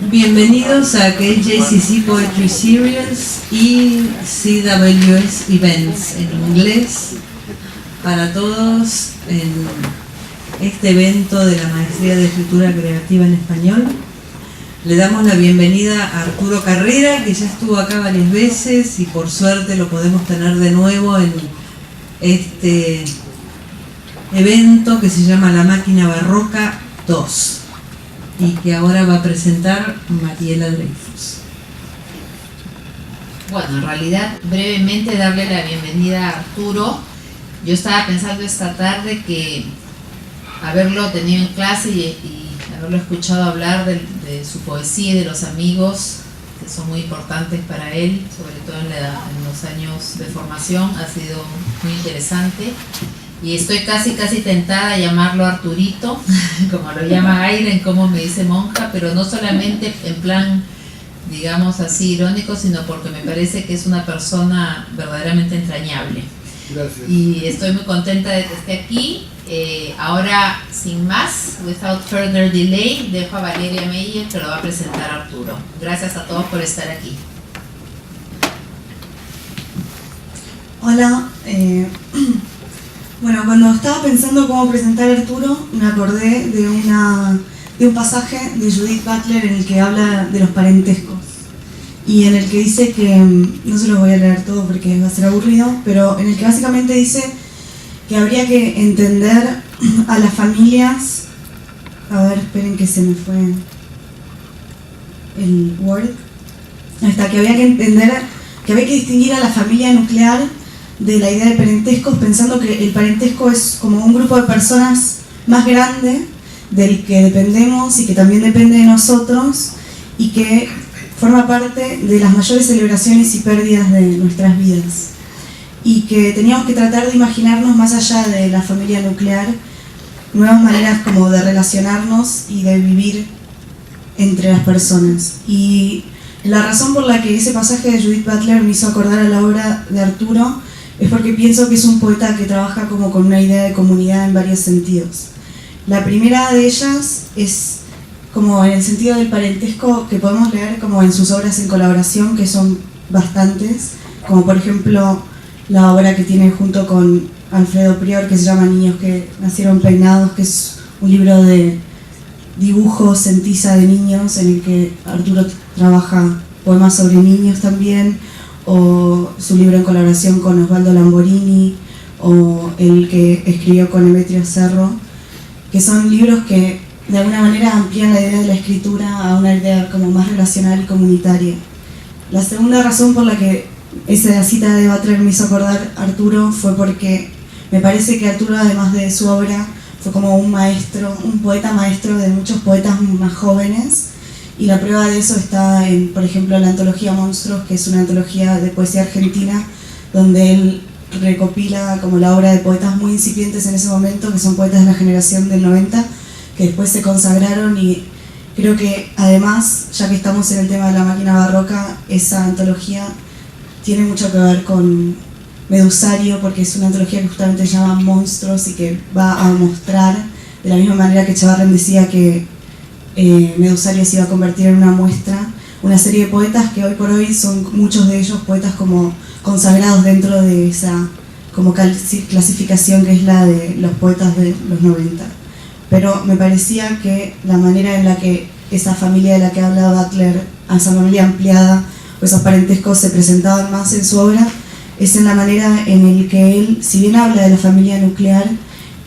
Bienvenidos a KJCC Poetry Series y CWS Events en inglés para todos en este evento de la Maestría de Escritura Creativa en Español. Le damos la bienvenida a Arturo Carrera, que ya estuvo acá varias veces y por suerte lo podemos tener de nuevo en este evento que se llama La Máquina Barroca 2. Y que ahora va a presentar Mariela Dreyfus. Bueno, en realidad, brevemente darle la bienvenida a Arturo. Yo estaba pensando esta tarde que haberlo tenido en clase y haberlo escuchado hablar de su poesía y de los amigos, que son muy importantes para él, sobre todo en los años de formación, ha sido muy interesante. Y estoy casi tentada a llamarlo Arturito, como lo llama Aira en Cómo me dice monja, pero no solamente en plan, digamos así, irónico, sino porque me parece que es una persona verdaderamente entrañable. Gracias. Y estoy muy contenta de que esté aquí. Ahora, sin más, without further delay, dejo a Valeria Meyer, que lo va a presentar Arturo. Gracias a todos por estar aquí. Hola. Bueno, cuando estaba pensando cómo presentar a Arturo, me acordé de un pasaje de Judith Butler en el que habla de los parentescos y en el que dice que, no se los voy a leer todo porque va a ser aburrido, pero en el que básicamente dice que habría que entender a las familias. A ver, esperen que se me fue el Word. Ahí está, que había que entender, que había que distinguir a la familia nuclear de la idea de parentescos, pensando que el parentesco es como un grupo de personas más grande del que dependemos y que también depende de nosotros y que forma parte de las mayores celebraciones y pérdidas de nuestras vidas, y que teníamos que tratar de imaginarnos más allá de la familia nuclear nuevas maneras como de relacionarnos y de vivir entre las personas. Y la razón por la que ese pasaje de Judith Butler me hizo acordar a la obra de Arturo es porque pienso que es un poeta que trabaja como con una idea de comunidad en varios sentidos. La primera de ellas es como en el sentido del parentesco, que podemos leer como en sus obras en colaboración, que son bastantes, como por ejemplo la obra que tiene junto con Alfredo Prior, que se llama Niños que nacieron peinados, que es un libro de dibujos en tiza de niños en el que Arturo trabaja poemas sobre niños también, o su libro en colaboración con Osvaldo Lamborini, o el que escribió con Emetrio Cerro, que son libros que de alguna manera amplían la idea de la escritura a una idea como más relacional y comunitaria. La segunda razón por la que esa cita de Butler me hizo acordar a Arturo fue porque me parece que Arturo, además de su obra, fue como un maestro, un poeta maestro de muchos poetas más jóvenes. Y la prueba de eso está en, por ejemplo, la antología Monstruos, que es una antología de poesía argentina, donde él recopila como la obra de poetas muy incipientes en ese momento, que son poetas de la generación del 90, que después se consagraron. Y creo que además, ya que estamos en el tema de la máquina barroca, esa antología tiene mucho que ver con Medusario, porque es una antología que justamente se llama Monstruos y que va a mostrar, de la misma manera que Echavarren decía que Medusario se iba a convertir en una muestra, una serie de poetas que hoy por hoy son muchos de ellos poetas como consagrados dentro de esa como clasificación que es la de los poetas de los 90. Pero me parecía que la manera en la que esa familia de la que habla Butler, esa familia ampliada o esos parentescos se presentaban más en su obra, es en la manera en la que él, si bien habla de la familia nuclear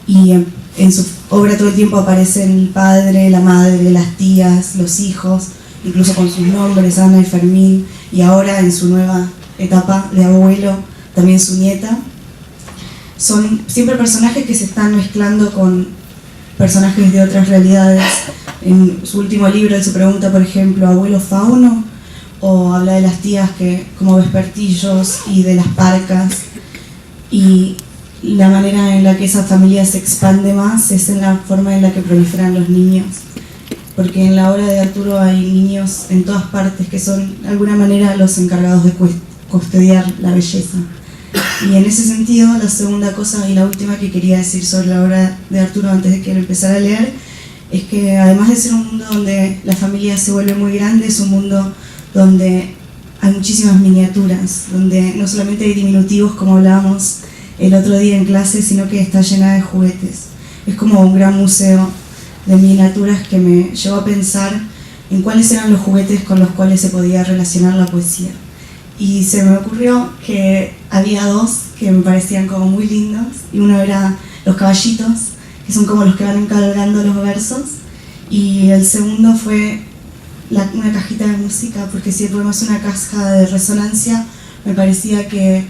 y en su obra todo el tiempo aparece el padre, la madre, las tías, los hijos, incluso con sus nombres, Ana y Fermín, y ahora en su nueva etapa de abuelo, también su nieta. Son siempre personajes que se están mezclando con personajes de otras realidades. En su último libro él se pregunta, por ejemplo, ¿abuelo fauno? O habla de las tías que como vespertillos y de las parcas. Y la manera en la que esa familia se expande más es en la forma en la que proliferan los niños, porque en la obra de Arturo hay niños en todas partes que son de alguna manera los encargados de custodiar la belleza. Y en ese sentido, la segunda cosa y la última que quería decir sobre la obra de Arturo antes de que lo empezara a leer es que además de ser un mundo donde la familia se vuelve muy grande, es un mundo donde hay muchísimas miniaturas, donde no solamente hay diminutivos como hablábamos el otro día en clase, sino que está llena de juguetes. Es como un gran museo de miniaturas que me llevó a pensar en cuáles eran los juguetes con los cuales se podía relacionar la poesía. Y se me ocurrió que había dos que me parecían como muy lindos, y uno era los caballitos, que son como los que van encargando los versos, y el segundo fue una cajita de música, porque si el poema es una caja de resonancia, me parecía que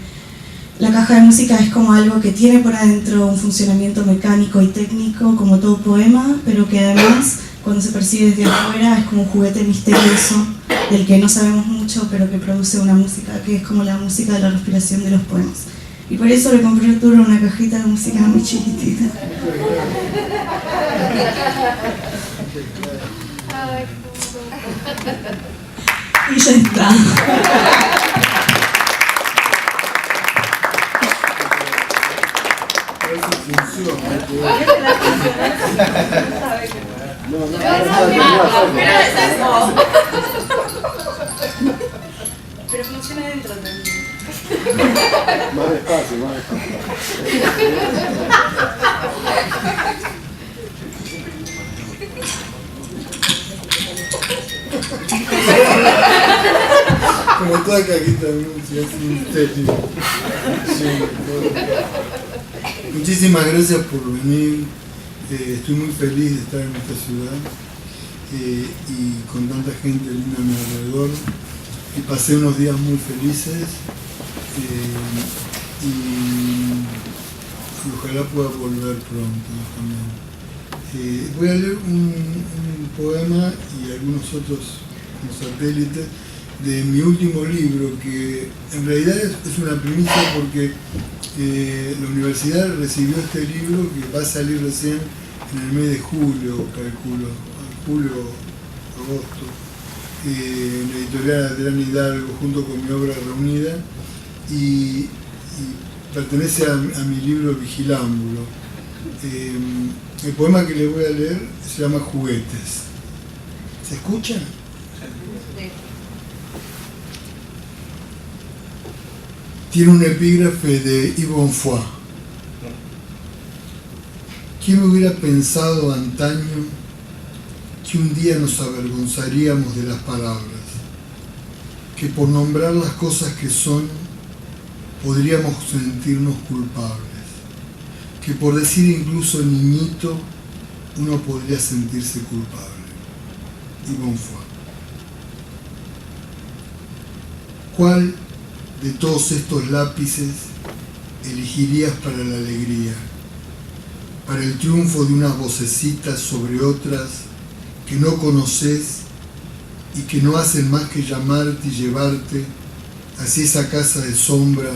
la caja de música es como algo que tiene por adentro un funcionamiento mecánico y técnico, como todo poema, pero que además, cuando se percibe desde afuera, es como un juguete misterioso del que no sabemos mucho, pero que produce una música que es como la música de la respiración de los poemas. Y por eso le compré a Arturo una cajita de música muy chiquitita. Y ya está. Pero funciona dentro también. Más despacio, más despacio. Como toda cajita de música, es un misterio. Muchísimas gracias por venir. Estoy muy feliz de estar en esta ciudad y con tanta gente linda a mi alrededor. Y pasé unos días muy felices y ojalá pueda volver pronto también. Voy a leer un poema y algunos otros satélites de mi último libro, que en realidad es una primicia porque la universidad recibió este libro que va a salir recién en el mes de julio, calculo, julio, agosto, en la editorial Adrián Hidalgo, junto con mi obra reunida, y pertenece a mi libro Vigilámbulo. El poema que les voy a leer se llama Juguetes. ¿Se escucha? Tiene un epígrafe de Yves Bonfoy. ¿Quién hubiera pensado antaño que un día nos avergonzaríamos de las palabras? Que por nombrar las cosas que son, podríamos sentirnos culpables. Que por decir incluso niñito, uno podría sentirse culpable. Yves Bonfoy. ¿Cuál de todos estos lápices elegirías para la alegría? Para el triunfo de unas vocecitas sobre otras que no conoces y que no hacen más que llamarte y llevarte hacia esa casa de sombra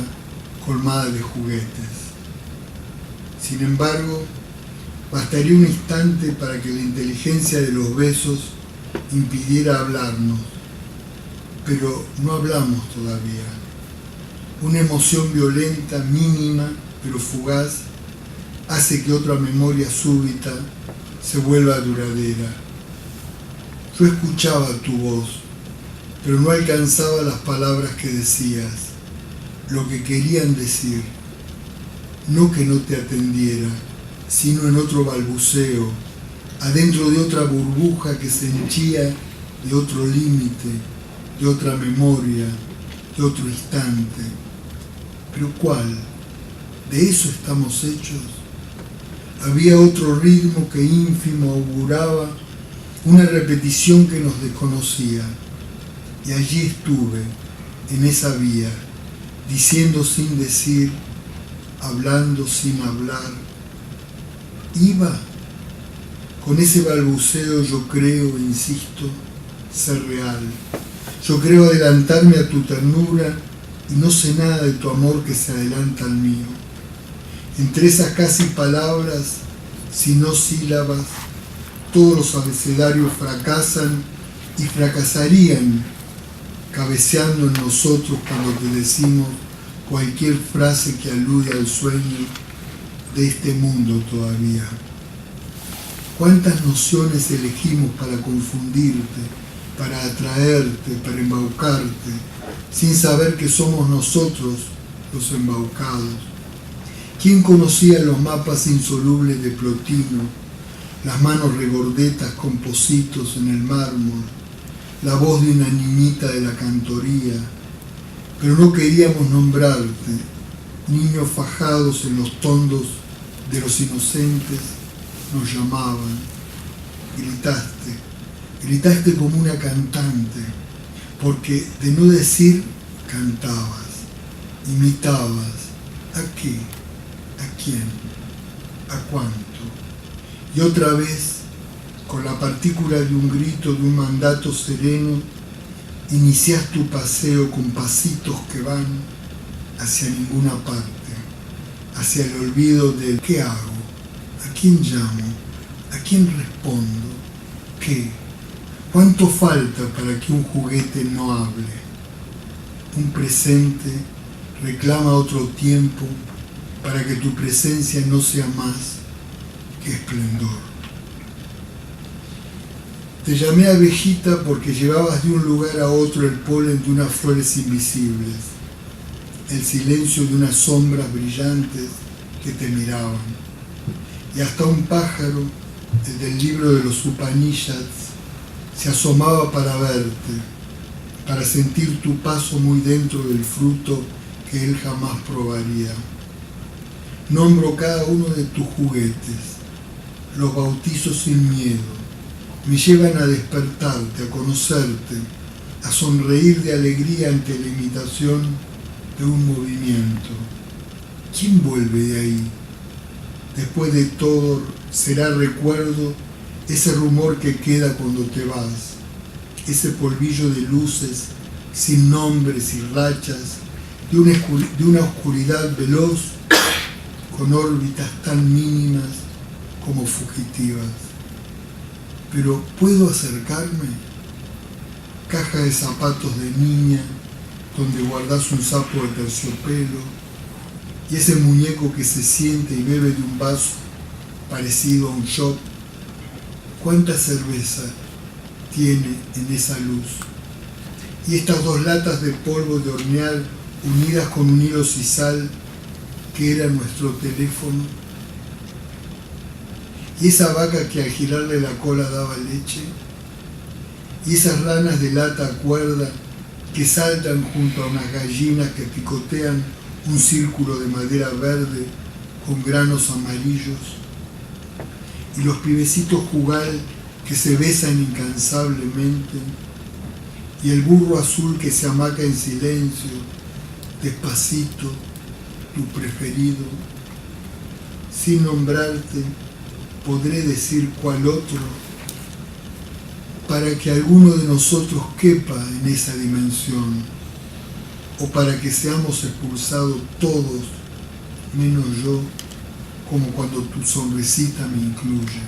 colmada de juguetes. Sin embargo, bastaría un instante para que la inteligencia de los besos impidiera hablarnos, pero no hablamos todavía. Una emoción violenta, mínima, pero fugaz, hace que otra memoria súbita se vuelva duradera. Yo escuchaba tu voz, pero no alcanzaba las palabras que decías, lo que querían decir. No que no te atendiera, sino en otro balbuceo, adentro de otra burbuja que se henchía de otro límite, de otra memoria, de otro instante. ¿Pero cuál? ¿De eso estamos hechos? Había otro ritmo que ínfimo auguraba una repetición que nos desconocía. Y allí estuve, en esa vía, diciendo sin decir, hablando sin hablar. Iba. Con ese balbuceo yo creo, insisto, ser real. Yo creo adelantarme a tu ternura y no sé nada de tu amor que se adelanta al mío. Entre esas casi palabras, si no sílabas, todos los abecedarios fracasan y fracasarían, cabeceando en nosotros cuando te decimos cualquier frase que alude al sueño de este mundo todavía. ¿Cuántas nociones elegimos para confundirte, para atraerte, para embaucarte, sin saber que somos nosotros los embaucados? ¿Quién conocía los mapas insolubles de Plotino, las manos regordetas con pocitos en el mármol, la voz de una niñita de la cantoría? Pero no queríamos nombrarte, niños fajados en los tondos de los inocentes nos llamaban. Gritaste como una cantante, porque de no decir cantabas, imitabas. ¿A qué? ¿A quién? ¿A cuánto? Y otra vez, con la partícula de un grito, de un mandato sereno, iniciás tu paseo con pasitos que van hacia ninguna parte, hacia el olvido del ¿qué hago? ¿A quién llamo? ¿A quién respondo? ¿Qué? ¿Cuánto falta para que un juguete no hable? Un presente reclama otro tiempo para que tu presencia no sea más que esplendor. Te llamé abejita porque llevabas de un lugar a otro el polen de unas flores invisibles, el silencio de unas sombras brillantes que te miraban. Y hasta un pájaro, el del libro de los Upanishads, se asomaba para verte, para sentir tu paso muy dentro del fruto que él jamás probaría. Nombro cada uno de tus juguetes, los bautizo sin miedo, me llevan a despertarte, a conocerte, a sonreír de alegría ante la imitación de un movimiento. ¿Quién vuelve de ahí? Después de todo, será recuerdo ese rumor que queda cuando te vas, ese polvillo de luces sin nombres y rachas, de una oscuridad veloz con órbitas tan mínimas como fugitivas. Pero ¿puedo acercarme? Caja de zapatos de niña, donde guardas un sapo de terciopelo, y ese muñeco que se siente y bebe de un vaso parecido a un shot. ¿Cuánta cerveza tiene en esa luz? Y estas dos latas de polvo de hornear unidas con un hilo sisal que era nuestro teléfono. Y esa vaca que al girarle la cola daba leche. Y esas ranas de lata a cuerda que saltan junto a unas gallinas que picotean un círculo de madera verde con granos amarillos. Y los pibecitos jugal que se besan incansablemente. Y el burro azul que se amaca en silencio, despacito, tu preferido. Sin nombrarte, podré decir cuál otro, para que alguno de nosotros quepa en esa dimensión, o para que seamos expulsados todos, menos yo, como cuando tu sonrisita me incluye.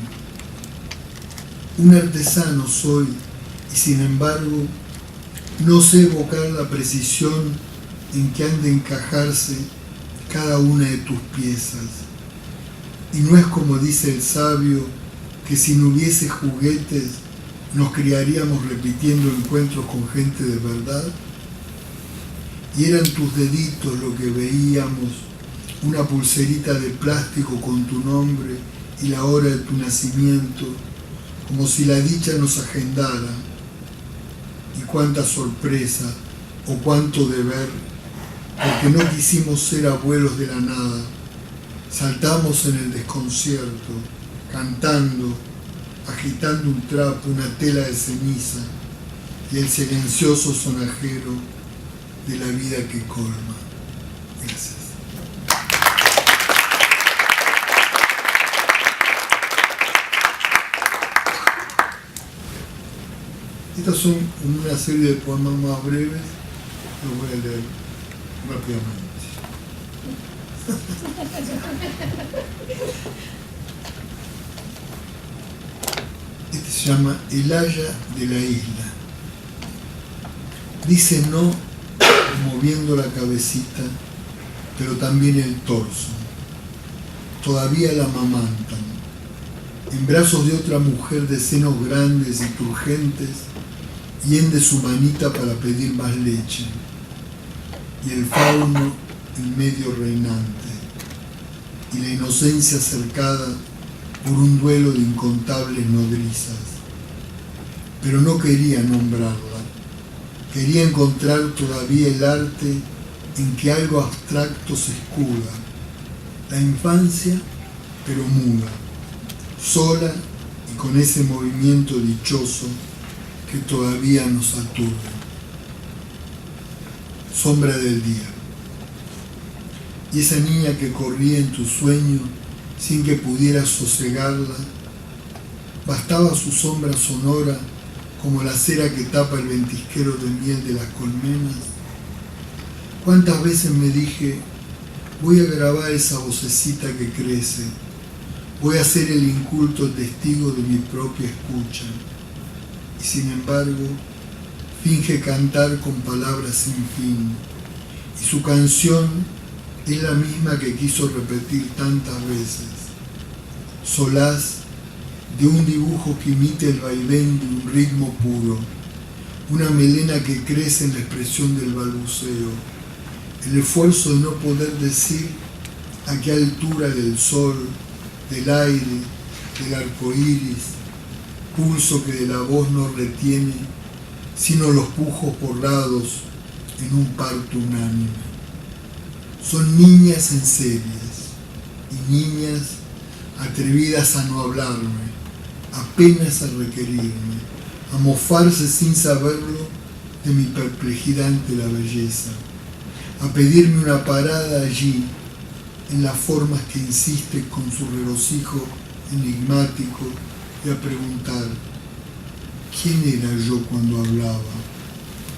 Un artesano soy, y sin embargo, no sé evocar la precisión en que han de encajarse cada una de tus piezas. Y no es como dice el sabio, que si no hubiese juguetes, nos criaríamos repitiendo encuentros con gente de verdad. Y eran tus deditos lo que veíamos, una pulserita de plástico con tu nombre y la hora de tu nacimiento, como si la dicha nos agendara. Y cuánta sorpresa, o cuánto deber, porque no quisimos ser abuelos de la nada. Saltamos en el desconcierto, cantando, agitando un trapo, una tela de ceniza, y el silencioso sonajero de la vida que colma. Gracias. Estas son una serie de poemas más breves, los voy a leer rápidamente. Este se llama El Haya de la Isla. Dice no moviendo la cabecita, pero también el torso. Todavía la amamantan. en brazos de otra mujer de senos grandes y turgentes, hiende su manita para pedir más leche, y el fauno en medio reinante, y la inocencia cercada por un duelo de incontables nodrizas. Pero no quería nombrarla, quería encontrar todavía el arte en que algo abstracto se escuda, la infancia pero muda, sola y con ese movimiento dichoso que todavía nos aturde. Sombra del día. Y esa niña que corría en tu sueño sin que pudieras sosegarla, bastaba su sombra sonora como la cera que tapa el ventisquero de miel de las colmenas. ¿Cuántas veces me dije, voy a grabar esa vocecita que crece, voy a ser el inculto testigo de mi propia escucha? Y sin embargo, finge cantar con palabras sin fin, y su canción es la misma que quiso repetir tantas veces, solaz de un dibujo que imite el vaivén de un ritmo puro, una melena que crece en la expresión del balbuceo, el esfuerzo de no poder decir a qué altura del sol, del aire, del arco iris, pulso que de la voz no retiene, sino los pujos borrados en un parto unánime. Son niñas en series, y niñas atrevidas a no hablarme, apenas a requerirme, a mofarse sin saberlo de mi perplejidad ante la belleza, a pedirme una parada allí, en las formas que insiste con su regocijo enigmático, y a preguntar, ¿quién era yo cuando hablaba?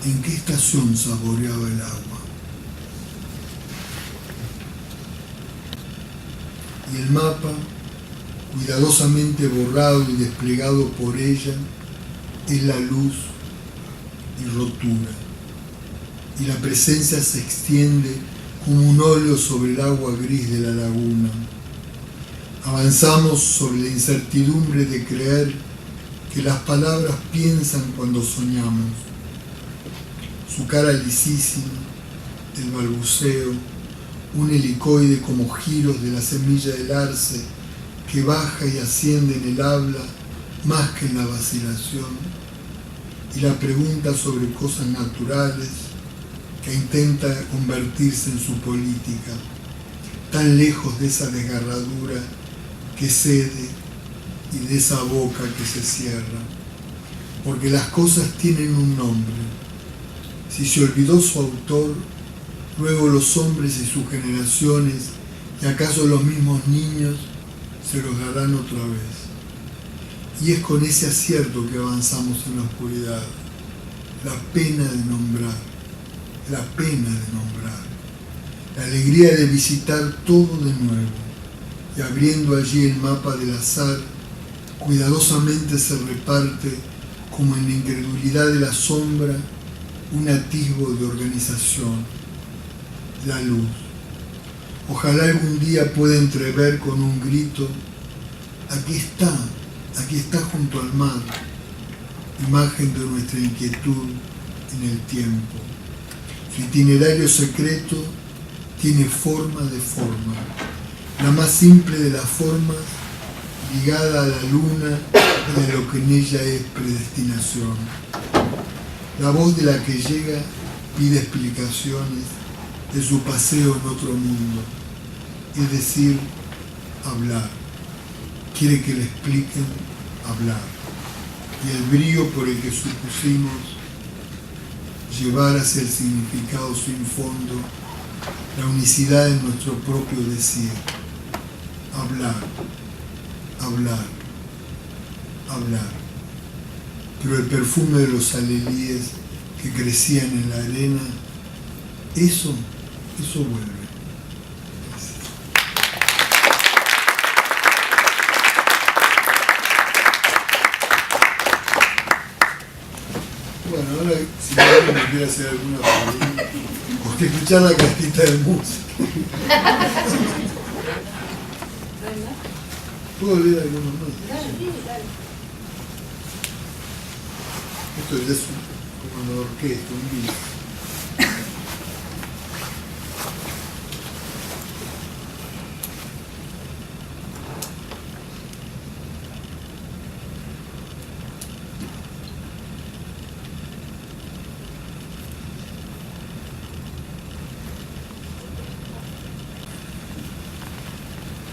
¿En qué estación saboreaba el agua? Y el mapa, cuidadosamente borrado y desplegado por ella, es la luz y rotura. Y la presencia se extiende como un óleo sobre el agua gris de la laguna. Avanzamos sobre la incertidumbre de creer que las palabras piensan cuando soñamos. Su cara lisísima, el balbuceo, un helicoide como giros de la semilla del arce que baja y asciende en el habla más que en la vacilación, y la pregunta sobre cosas naturales que intenta convertirse en su política, tan lejos de esa desgarradura que cede y de esa boca que se cierra, porque las cosas tienen un nombre. Si se olvidó su autor, luego los hombres y sus generaciones, y acaso los mismos niños, se los darán otra vez. Y es con ese acierto que avanzamos en la oscuridad, la pena de nombrar, la pena de nombrar, la alegría de visitar todo de nuevo, y abriendo allí el mapa del azar, cuidadosamente se reparte, como en la incredulidad de la sombra, un atisbo de organización, la luz. Ojalá algún día pueda entrever con un grito, aquí está junto al mar, imagen de nuestra inquietud en el tiempo. Su itinerario secreto tiene forma de forma, la más simple de las formas, ligada a la luna y de lo que en ella es predestinación. La voz de la que llega pide explicaciones de su paseo en otro mundo, es decir, hablar. Quiere que le expliquen hablar. Y el brío por el que supusimos llevar hacia el significado sin fondo la unicidad de nuestro propio decir. Hablar, hablar, hablar. Pero el perfume de los alelíes que crecían en la arena, eso vuelve. Bueno, ahora si alguien me quiere hacer alguna pregunta, porque escuchar la cajita de música. ¿Puedo leer algunos más? Esto ya es como una orquesta, un beat.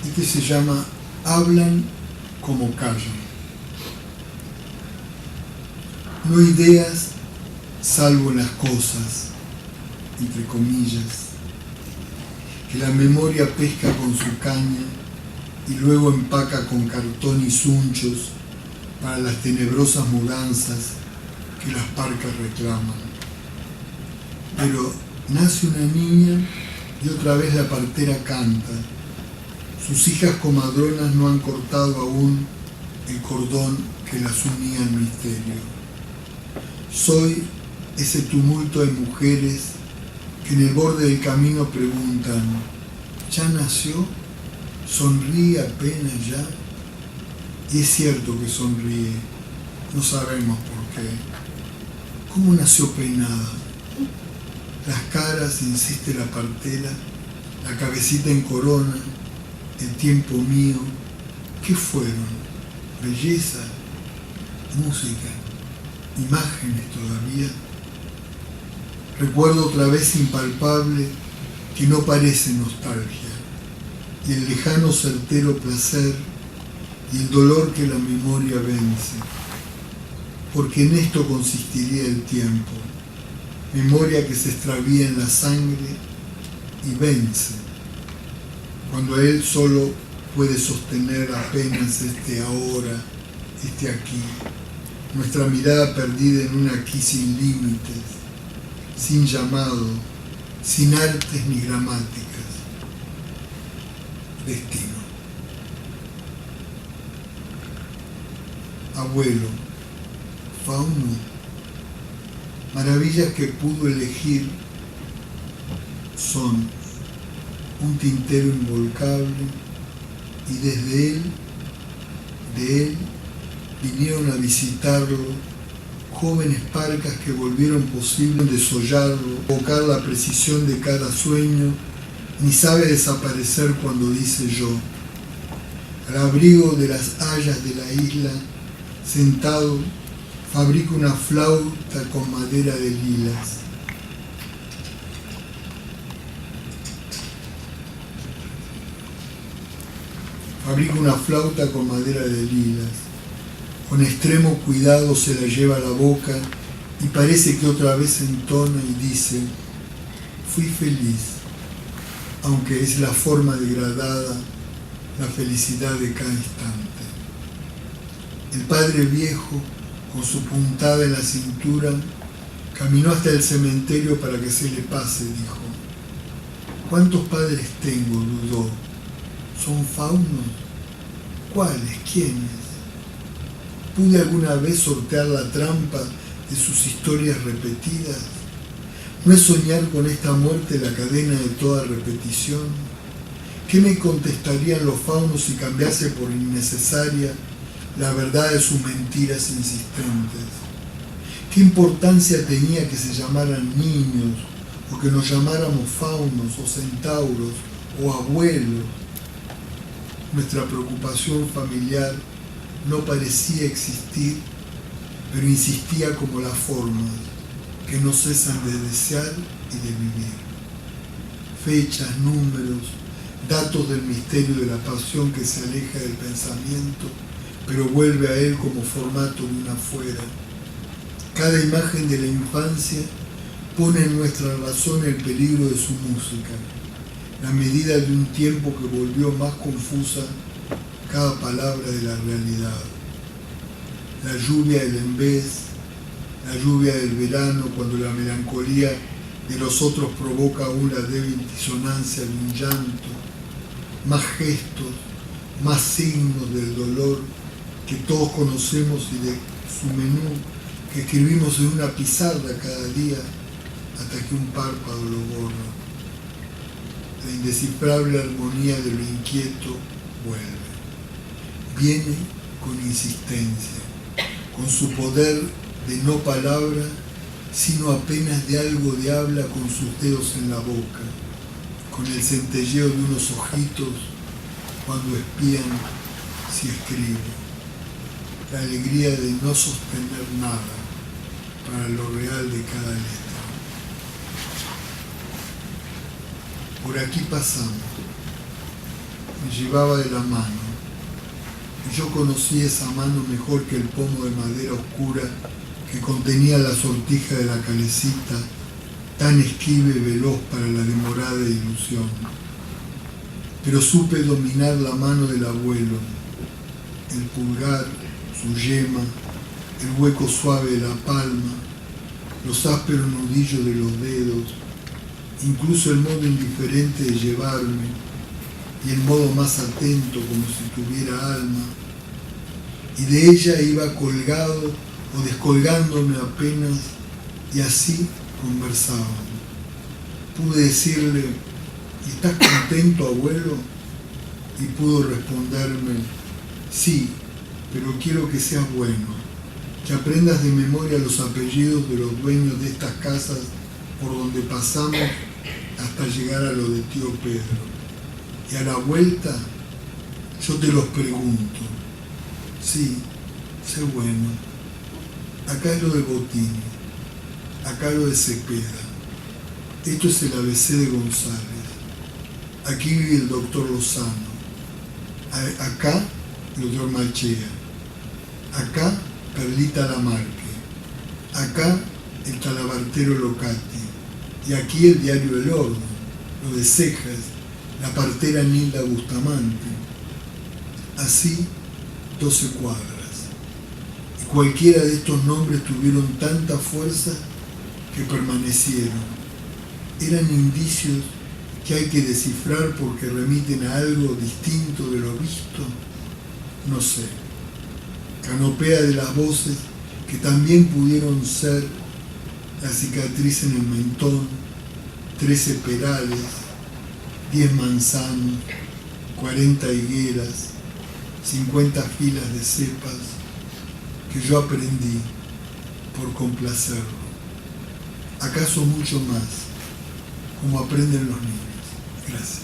Y que se llama Hablan como callan. No hay ideas salvo en las cosas, entre comillas, que la memoria pesca con su caña y luego empaca con cartón y sunchos para las tenebrosas mudanzas que las parcas reclaman. Pero nace una niña y otra vez la partera canta. Sus hijas comadronas no han cortado aún el cordón que las unía al misterio. Soy ese tumulto de mujeres que en el borde del camino preguntan, ¿ya nació? ¿Sonríe apenas ya? Y es cierto que sonríe, no sabemos por qué. ¿Cómo nació peinada? Las caras, insiste la partera, la cabecita en corona, el tiempo mío, ¿qué fueron? Belleza, música, imágenes todavía. Recuerdo otra vez impalpable que no parece nostalgia, y el lejano certero placer y el dolor que la memoria vence, porque en esto consistiría el tiempo, memoria que se extravía en la sangre y vence, cuando él solo puede sostener apenas este ahora, este aquí, nuestra mirada perdida en un aquí sin límites, sin llamado, sin artes ni gramáticas. Destino. Abuelo, fauno, maravillas que pudo elegir son un tintero involcable y desde él, de él, vinieron a visitarlo jóvenes parcas que volvieron posible desollarlo, evocar la precisión de cada sueño, ni sabe desaparecer cuando dice yo. Al abrigo de las hayas de la isla, sentado, fabrico una flauta con madera de lilas. Fabrico una flauta con madera de lilas. Con extremo cuidado se la lleva a la boca y parece que otra vez entona y dice, fui feliz, aunque es la forma degradada, la felicidad de cada instante. El padre viejo, con su puntada en la cintura, caminó hasta el cementerio para que se le pase, dijo. ¿Cuántos padres tengo? Dudó. ¿Son faunos? ¿Cuáles? ¿Quiénes? ¿Pude alguna vez sortear la trampa de sus historias repetidas? ¿No es soñar con esta muerte la cadena de toda repetición? ¿Qué me contestarían los faunos si cambiase por innecesaria la verdad de sus mentiras insistentes? ¿Qué importancia tenía que se llamaran niños, o que nos llamáramos faunos, o centauros, o abuelos? Nuestra preocupación familiar no parecía existir, pero insistía como las formas que no cesan de desear y de vivir. Fechas, números, datos del misterio de la pasión que se aleja del pensamiento, pero vuelve a él como formato de una fuera. Cada imagen de la infancia pone en nuestra razón el peligro de su música, la medida de un tiempo que volvió más confusa cada palabra de la realidad. La lluvia del envés, la lluvia del verano, cuando la melancolía de los otros provoca aún la débil disonancia de un llanto, más gestos, más signos del dolor que todos conocemos y de su menú que escribimos en una pizarra cada día hasta que un párpado lo borra. La indescifrable armonía de lo inquieto vuelve. viene con insistencia, con su poder de no palabra, sino apenas de algo de habla con sus dedos en la boca, con el centelleo de unos ojitos cuando espían si escribe. La alegría de no sostener nada para lo real de cada letra. Por aquí pasamos. Me llevaba de la mano. Y yo conocí esa mano mejor que el pomo de madera oscura que contenía la sortija de la calecita, tan esquiva y veloz para la demorada ilusión. Pero supe dominar la mano del abuelo, el pulgar, su yema, el hueco suave de la palma, los ásperos nudillos de los dedos, incluso el modo indiferente de llevarme y el modo más atento como si tuviera alma, y de ella iba colgado o descolgándome apenas, y así conversábamos. Pude decirle: ¿estás contento, abuelo? Y pudo responderme: sí, pero quiero que seas bueno, que aprendas de memoria los apellidos de los dueños de estas casas por donde pasamos hasta llegar a lo de tío Pedro. Y a la vuelta yo te los pregunto. Sí, sé bueno. Acá es lo de Botini, acá lo de Cepeda. Esto es el ABC de González. Aquí vive el doctor Lozano. Acá el doctor Machea. Acá Carlita Lamarque. Acá el talabartero Locati. Y aquí el diario El Horno, lo de Cejas, la partera Nilda Bustamante. Así 12 cuadras. Y cualquiera de estos nombres tuvieron tanta fuerza que permanecieron. Eran indicios que hay que descifrar porque remiten a algo distinto de lo visto. No sé. Canopea de las voces que también pudieron ser la cicatriz en el mentón, 13 perales, 10 manzanos, 40 higueras, 50 filas de cepas que yo aprendí por complacerlo. ¿Acaso mucho más, como aprenden los niños? Gracias.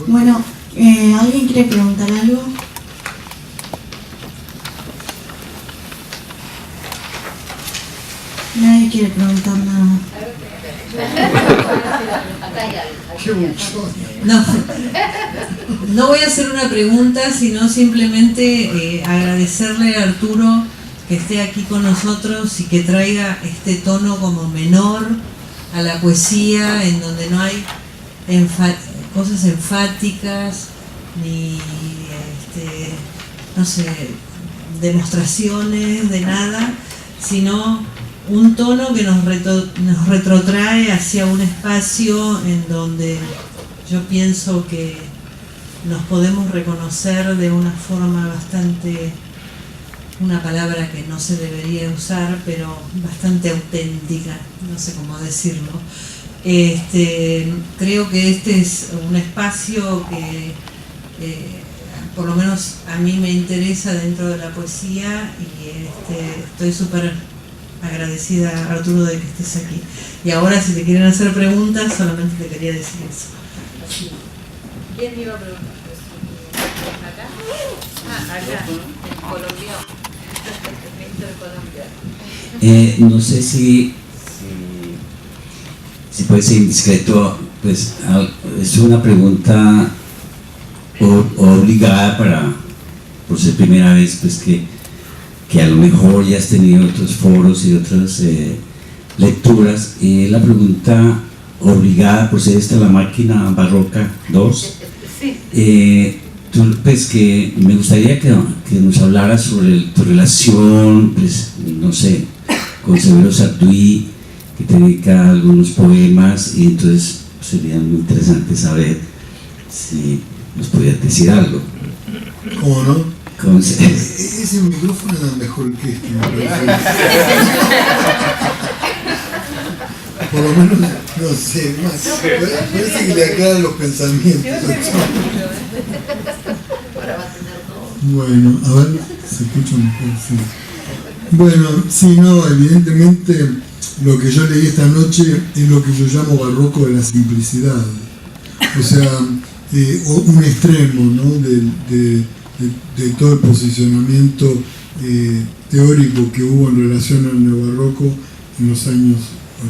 Bueno, ¿alguien quiere preguntar algo? Nadie quiere preguntar nada. No voy a hacer una pregunta, sino simplemente agradecerle a Arturo que esté aquí con nosotros y que traiga este tono como menor a la poesía, en donde no hay cosas enfáticas ni no sé, demostraciones de nada, sino un tono que nos retrotrae hacia un espacio en donde yo pienso que nos podemos reconocer de una forma bastante, una palabra que no se debería usar, pero bastante auténtica, no sé cómo decirlo. Creo que este es un espacio que por lo menos a mí me interesa dentro de la poesía, y estoy súper agradecida, Arturo, de que estés aquí. Y ahora, si te quieren hacer preguntas, solamente te quería decir eso. ¿Quién me iba a preguntar? ¿Acá? Ah, acá, en Colombia. Colombia. No sé si puede ser indiscreto, pues es una pregunta obligada por ser primera vez, pues que a lo mejor ya has tenido otros foros y otras lecturas. La pregunta obligada por ser esta la máquina barroca 2. Pues que me gustaría que nos hablaras sobre tu relación, pues no sé, con Severo Sarduy, que te dedica algunos poemas, y entonces sería muy interesante saber si nos podías decir algo. ¿Cómo no? Ese micrófono era mejor que este, me parece. Por lo menos, no sé, más. Parece que le aclaran los pensamientos. Bueno, a ver, se escucha mejor, sí. Bueno, sí, no, evidentemente lo que yo leí esta noche es lo que yo llamo barroco de la simplicidad. O sea, un extremo, ¿no? de todo el posicionamiento teórico que hubo en relación al neobarroco en los años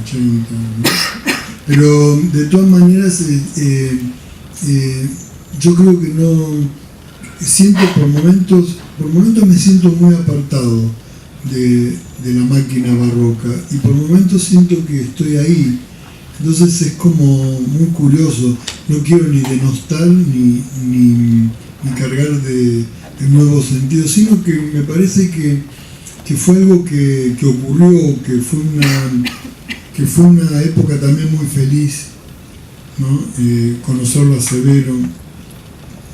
80, ¿no? Pero de todas maneras yo creo que no siento por momentos me siento muy apartado de la máquina barroca y por momentos siento que estoy ahí. Entonces es como muy curioso, no quiero ni denostar ni cargar de nuevos sentidos, sino que me parece que fue algo que ocurrió, que fue una época también muy feliz, ¿no? Conocerlo a Severo,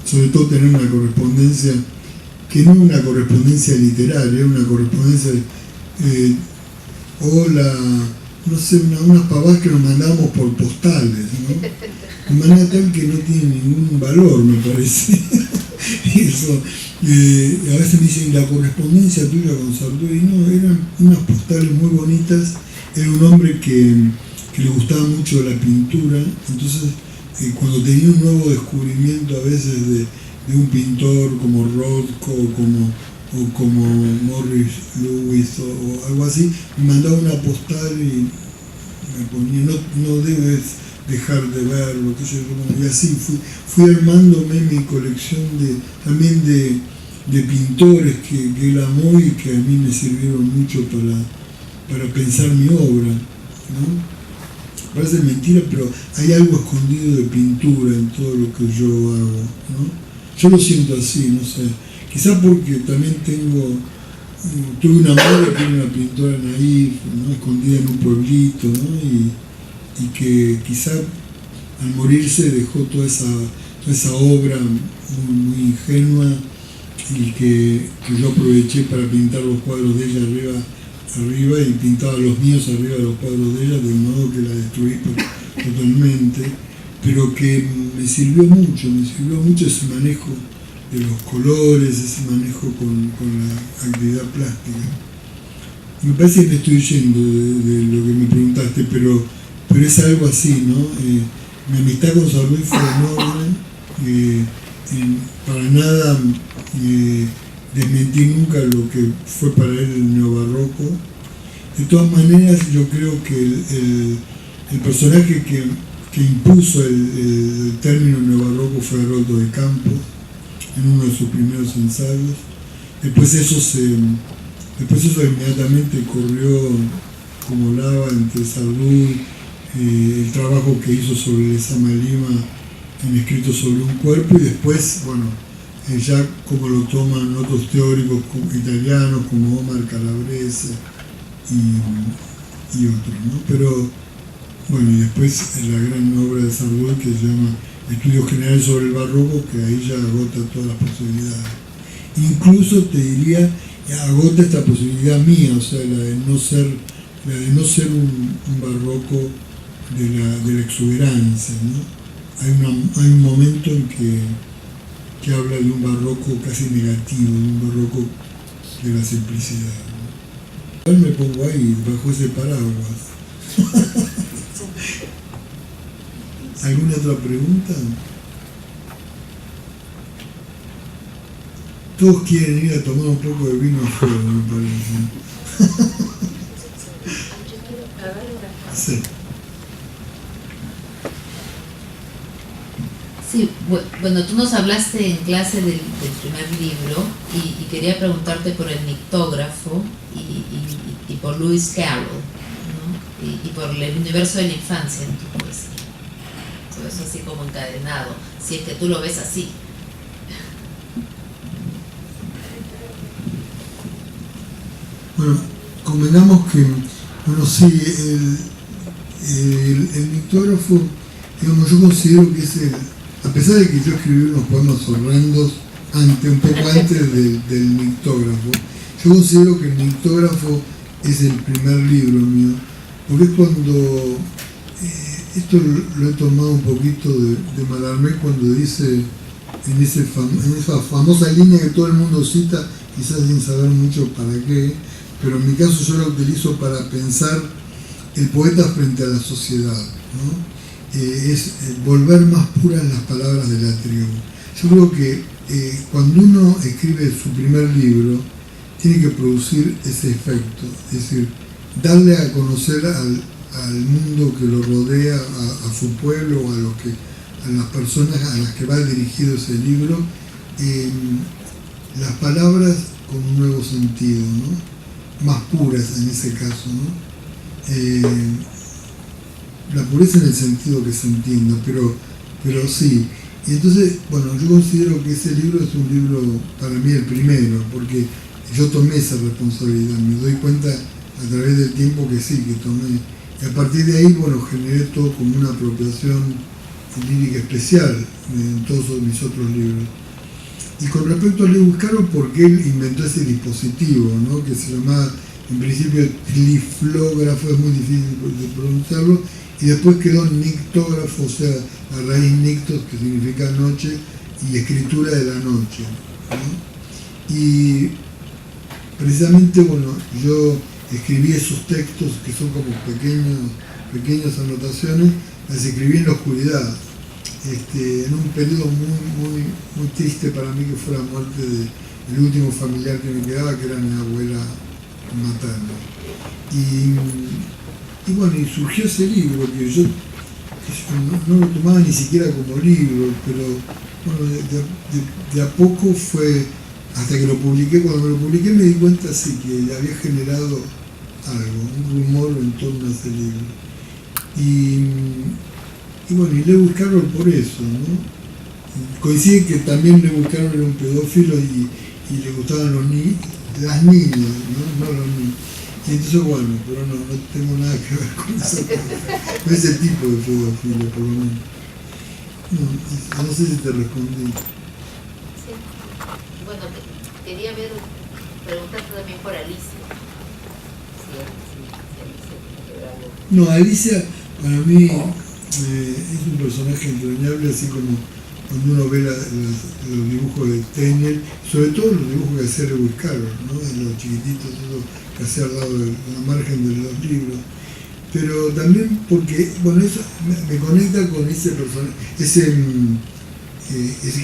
sobre todo tener una correspondencia, que no es una correspondencia literaria, es una correspondencia, no sé, unas pavadas que nos mandábamos por postales, ¿no? De manera tal que no tiene ningún valor, me parece. Eso, a veces me dicen la correspondencia tuya con Sartori, y no, eran unas postales muy bonitas. Era un hombre que le gustaba mucho la pintura, entonces cuando tenía un nuevo descubrimiento a veces de un pintor como Rothko o como Morris Louis o algo así, me mandaba una postal y me ponía, no debes dejar de verlo, y así fui armándome mi colección también de pintores que él amó y que a mí me sirvieron mucho para pensar mi obra, ¿no? Parece mentira, pero hay algo escondido de pintura en todo lo que yo hago, ¿no? Yo lo siento así, no sé. Quizá porque también tuve una madre que era una pintora naif, ¿no? Escondida en un pueblito, ¿no? Y que quizá al morirse dejó toda esa obra muy ingenua y que yo aproveché para pintar los cuadros de ella arriba y pintaba los míos arriba de los cuadros de ella, de modo que la destruí totalmente, pero que me sirvió mucho ese manejo de los colores, ese manejo con la actividad plástica. Me parece que me estoy yendo de lo que me preguntaste, pero es algo así, ¿no? Mi amistad con San Luis fue enorme, para nada desmentí nunca lo que fue para él el neobarroco. De todas maneras, yo creo que el personaje que impuso el término neobarroco fue Haroldo de Campos, en uno de sus primeros ensayos. Después eso inmediatamente corrió como lava entre Sardú, el trabajo que hizo sobre el Sama Lima en Escrito sobre un cuerpo, y después, bueno, ya como lo toman otros teóricos italianos como Omar Calabrese y otros, ¿no? Pero bueno, y después la gran obra de Sardú que se llama Estudios Generales sobre el Barroco, que ahí ya agota todas las posibilidades. Incluso te diría, agota esta posibilidad mía, o sea, la de no ser un barroco de la exuberancia, ¿no? Hay un momento en que habla de un barroco casi negativo, de un barroco de la simplicidad, ¿no? Yo me pongo ahí, bajo ese paraguas. ¿Alguna otra pregunta? Todos quieren ir a tomar un poco de vino afuera, me parece. Sí. Sí, bueno, tú nos hablaste en clase del primer libro y quería preguntarte por el nictógrafo y por Lewis Carroll, ¿no? Y por el universo de la infancia en tu poesía. Todo eso así como encadenado, si es que tú lo ves así. Bueno, convengamos que, bueno, sí, el nictógrafo, digamos, yo considero que es a pesar de que yo escribí unos poemas horrendos un poco antes del nictógrafo. Yo considero que el nictógrafo es el primer libro mío, porque es cuando, esto lo he tomado un poquito de Mallarmé cuando dice, en esa famosa línea que todo el mundo cita, quizás sin saber mucho para qué, pero en mi caso yo la utilizo para pensar el poeta frente a la sociedad, ¿no? Es volver más puras las palabras de la tribu. Yo creo que cuando uno escribe su primer libro, tiene que producir ese efecto, es decir, darle a conocer al mundo que lo rodea, a su pueblo, a las personas a las que va dirigido ese libro, las palabras con un nuevo sentido, ¿no? Más puras en ese caso, ¿no? La pureza en el sentido que se entienda, pero sí. Y entonces, bueno, yo considero que ese libro es un libro, para mí, el primero, porque yo tomé esa responsabilidad, me doy cuenta a través del tiempo que sí, que tomé. Y a partir de ahí, bueno, generé todo como una apropiación lírica especial en todos mis otros libros. Y con respecto a Lewis Carroll, porque él inventó ese dispositivo, ¿no? Que se llamaba, en principio, triflógrafo, es muy difícil de pronunciarlo, y después quedó nictógrafo, o sea, la raíz nictos, que significa noche, y escritura de la noche, ¿no? Y precisamente, bueno, yo escribí esos textos que son como pequeñas anotaciones, las escribí en la oscuridad, en un periodo muy triste para mí, que fue la muerte del último familiar que me quedaba, que era mi abuela materna. Y bueno, y surgió ese libro, que yo no lo tomaba ni siquiera como libro, pero bueno, de a poco fue, hasta que lo publiqué. Cuando me lo publiqué me di cuenta sí que había generado algo, un rumor en torno a ese libro. Y bueno, y Lewis Carroll por eso, ¿no? Coincide que también Lewis Carroll era un pedófilo y le gustaban las niñas, ¿no? No los niños. Y entonces, bueno, pero no tengo nada que ver con ese tipo de pedofilia, por lo menos. No sé si te respondí. Sí. Bueno, quería preguntarte también por Alicia. No, Alicia para mí es un personaje entrañable, así como cuando uno ve los dibujos de Tenniel, sobre todo los dibujos que hacía Lewis Carroll, ¿no? Los chiquititos, todo que hacía al lado de la margen de los libros. Pero también porque, bueno, eso me conecta con ese personaje, que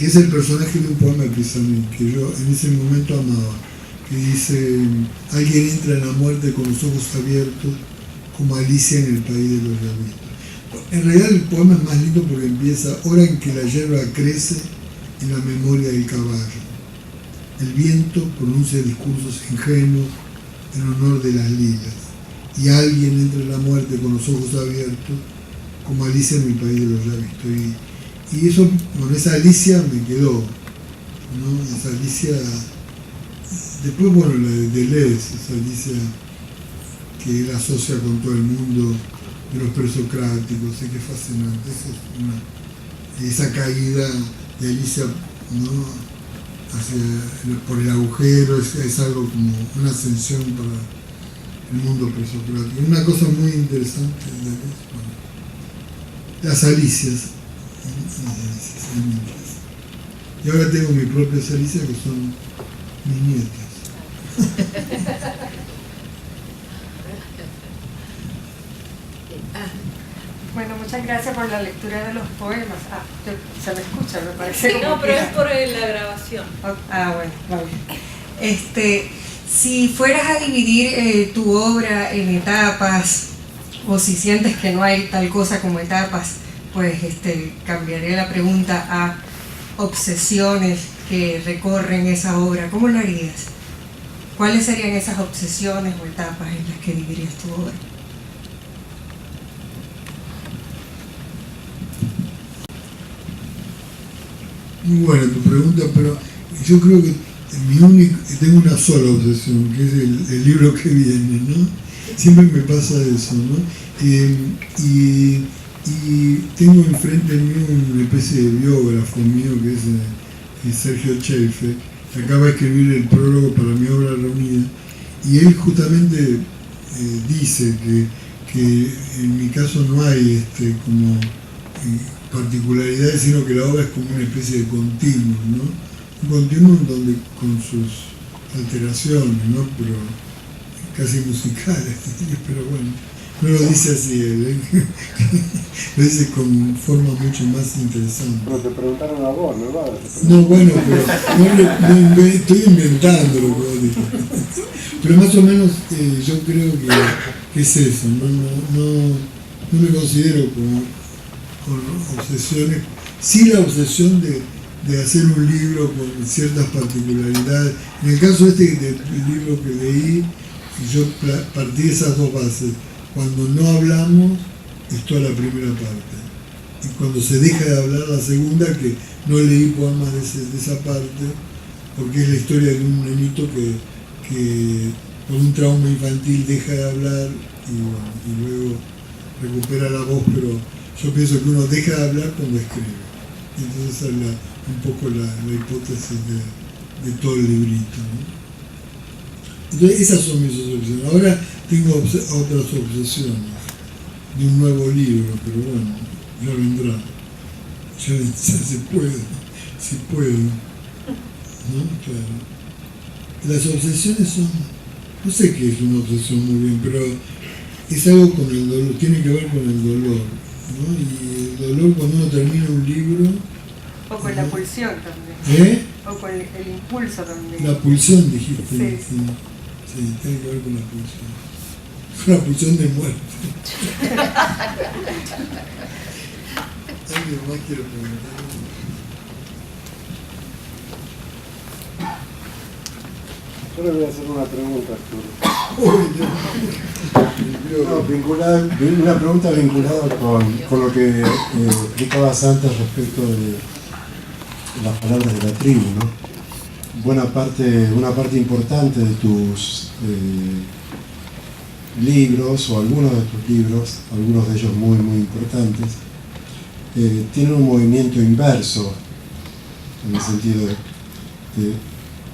es el personaje de un poema de Pizarnik, que yo en ese momento amaba, que dice: alguien entra en la muerte con los ojos abiertos, como Alicia en el país de los rabitos. En realidad el poema es más lindo porque empieza: hora en que la hierba crece en la memoria del caballo. El viento pronuncia discursos ingenuos en honor de las lilas. Y alguien entra en la muerte con los ojos abiertos, como Alicia en el país de los rabitos. Y eso, bueno, esa Alicia me quedó, ¿no? Esa Alicia, después, bueno, la de Deleuze, esa Alicia que él asocia con todo el mundo de los presocráticos, que es fascinante. Esa caída de Alicia, ¿no? Por el agujero, es algo como una ascensión para el mundo presocrático. Una cosa muy interesante de las Alicias. Y ahora tengo mis propias Alicias, que son mis nietas. Bueno, muchas gracias por la lectura de los poemas. Se me escucha, me parece. Sí, no, pero es por la grabación. Bueno, vale. Si fueras a dividir tu obra en etapas, o si sientes que no hay tal cosa como etapas, pues cambiaré la pregunta a obsesiones que recorren esa obra. ¿Cómo lo harías? ¿Cuáles serían esas obsesiones o etapas en las que dividirías tu obra? Muy buena tu pregunta, pero yo creo que tengo una sola obsesión, que es el libro que viene, ¿no? Siempre me pasa eso, ¿no? Y tengo enfrente mío una especie de biógrafo mío, que es que es Sergio Cheife, que acaba de escribir el prólogo para mi obra reunida, y él justamente dice que en mi caso no hay como particularidades, sino que la obra es como una especie de continuum, ¿no? Un continuum donde con sus alteraciones, ¿no? Pero casi musicales, pero bueno, no lo dice así él, lo dice con forma mucho más interesante. Pero te preguntaron a vos, ¿no? No, bueno, pero estoy inventando lo que vos dijiste. Pero más o menos yo creo que es eso, no me considero con obsesiones, sí la obsesión de hacer un libro con ciertas particularidades. En el caso del libro que leí, yo partí de esas dos bases. Cuando no hablamos, es toda la primera parte. Y cuando se deja de hablar, la segunda, que no leí poemas de esa parte, porque es la historia de un nenito que por un trauma infantil deja de hablar y luego recupera la voz, pero yo pienso que uno deja de hablar cuando escribe. Entonces esa es un poco la hipótesis de todo el librito, ¿no? Entonces esas son mis obsesiones. Ahora tengo otras obsesiones de un nuevo libro, pero bueno, ya vendrá. Ya se puede, si puedo. ¿No? Claro. Las obsesiones son, no sé qué es una obsesión muy bien, pero es algo con el dolor, tiene que ver con el dolor, ¿no? Y el dolor cuando uno termina un libro... O con la pulsión también. O con el impulso también. La pulsión dijiste. Sí. Sí, tiene que ver con la pulsión. Con la pulsión de muerte. ¿Alguien más quiere preguntar? Yo le voy a hacer una pregunta, Arturo. Una pregunta vinculada con lo que explicabas antes respecto de las palabras de la tribu, ¿no? Una parte importante de tus libros, o algunos de tus libros, algunos de ellos muy, muy importantes, tienen un movimiento inverso, en el sentido de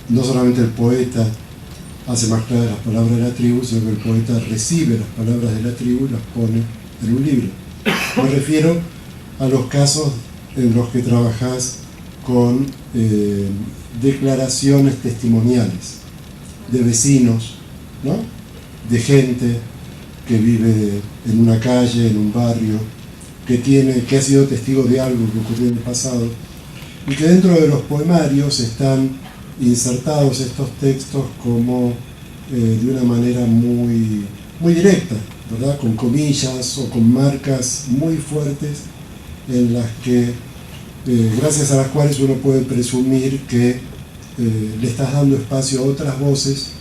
no solamente el poeta hace más claras las palabras de la tribu, sino que el poeta recibe las palabras de la tribu y las pone en un libro. Me refiero a los casos en los que trabajás con declaraciones testimoniales de vecinos, ¿no? De gente que vive en una calle, en un barrio, que ha sido testigo de algo que ocurrió en el pasado, y que dentro de los poemarios están insertados estos textos como de una manera muy, muy directa, ¿verdad? Con comillas o con marcas muy fuertes en las que gracias a las cuales uno puede presumir que le estás dando espacio a otras voces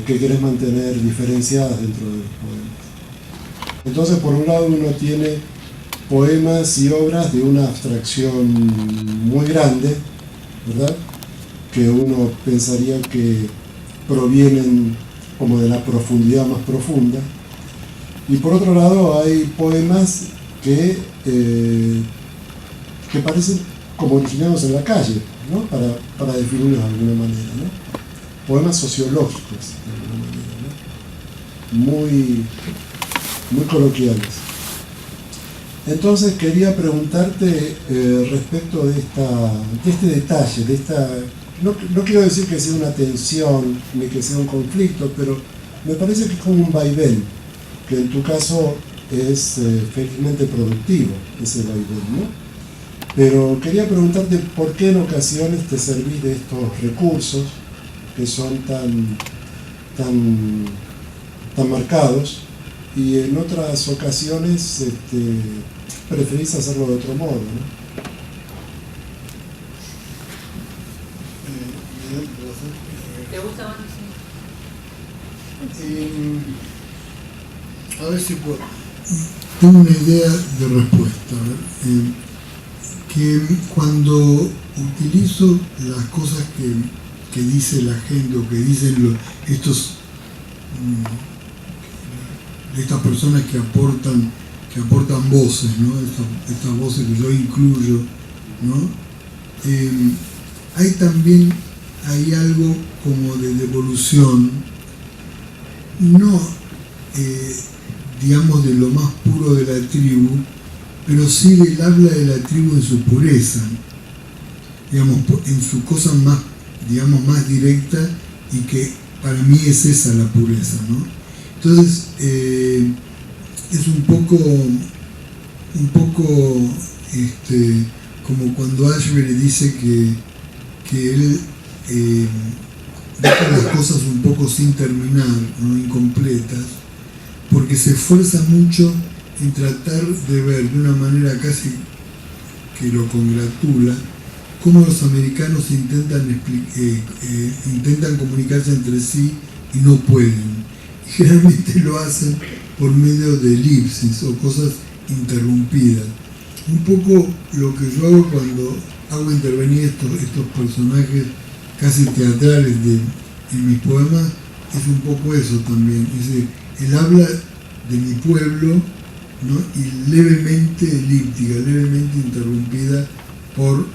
que querés mantener diferenciadas dentro de los poemas. Entonces, por un lado, uno tiene poemas y obras de una abstracción muy grande, ¿verdad? Que uno pensaría que provienen como de la profundidad más profunda. Y por otro lado, hay poemas que parecen como originados en la calle, ¿no? Para definirlos de alguna manera, ¿no? Poemas sociológicos, de alguna manera, ¿no? Muy coloquiales. Entonces quería preguntarte respecto de este detalle, no quiero decir que sea una tensión ni que sea un conflicto, pero me parece que es como un vaivén, que en tu caso es felizmente productivo, ese vaivén, ¿no? Pero quería preguntarte por qué en ocasiones te servís de estos recursos que son tan marcados, y en otras ocasiones preferís hacerlo de otro modo, ¿no? ¿Te gusta más? A ver si puedo. Tengo una idea de respuesta. Que cuando utilizo las cosas que dice la gente o que dicen estas personas que aportan voces, ¿no? Estas voces que yo incluyo, ¿no? hay algo como de devolución, no digamos de lo más puro de la tribu, pero sí del habla de la tribu en su pureza, digamos, en su cosa más, digamos, más directa, y que para mí es esa la pureza, ¿no? Entonces, es un poco como cuando Ashbery dice que él deja las cosas un poco sin terminar, ¿no? Incompletas, porque se esfuerza mucho en tratar de ver de una manera casi que lo congratula cómo los americanos intentan comunicarse entre sí y no pueden. Y generalmente lo hacen por medio de elipsis o cosas interrumpidas. Un poco lo que yo hago cuando hago intervenir estos personajes casi teatrales en mis poemas es un poco eso también. Es decir, él habla de mi pueblo, ¿no? Y levemente elíptica, levemente interrumpida por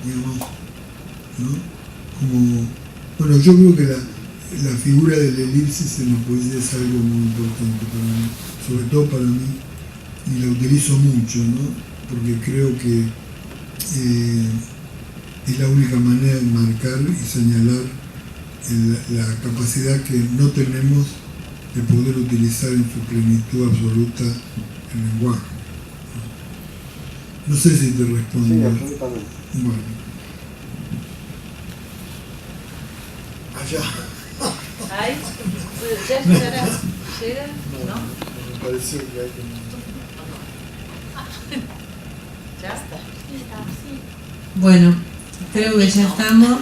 digamos, ¿no? Como, bueno, yo creo que la figura del elipsis en la poesía es algo muy importante para mí, sobre todo para mí, y la utilizo mucho, ¿no? Porque creo que es la única manera de marcar y señalar la capacidad que no tenemos de poder utilizar en su plenitud absoluta el lenguaje. No sé si te respondo. Sí, absolutamente. Bueno. Allá. Ay, ¿ya llegará? ¿Llega? ¿No? Me pareció que hay que... Ya está. Bueno, creo que ya estamos.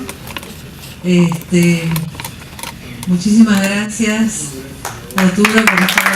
Muchísimas gracias, Arturo, por estar